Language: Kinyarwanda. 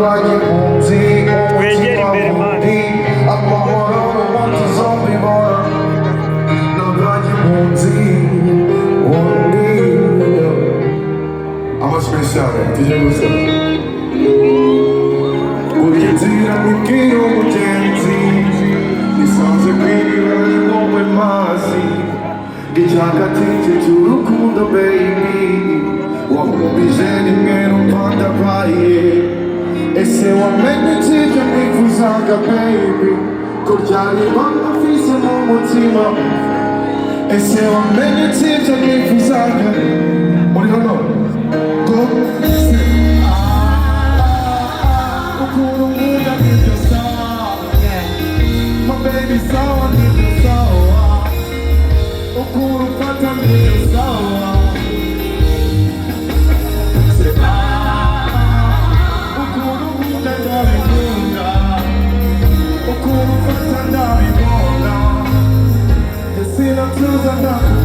Naganye impunzi umutima wundi amahoro n'umunsi zombi bora Naganye impunzi wundi Ama speciale, ti c'è questo? Kurizira mikiro mugenzi Nisanze kwirira wowe mazi Gichaka tije cy'urukundo baby Wakumije rimwe rumpanda baye Ese wamenye ikibyo nifuzaga baby Ko ryari banga mfise mu mutima Ese wamenye ikibyo nifuzaga Muri hano Go Ukuru nkunda nibyo sawa My baby sawa nibyo sawa Ukuru fata nibyo sawa Ukuru nkunda ndabikunda Ukuru fata ndabibona Ese natuza ndakunda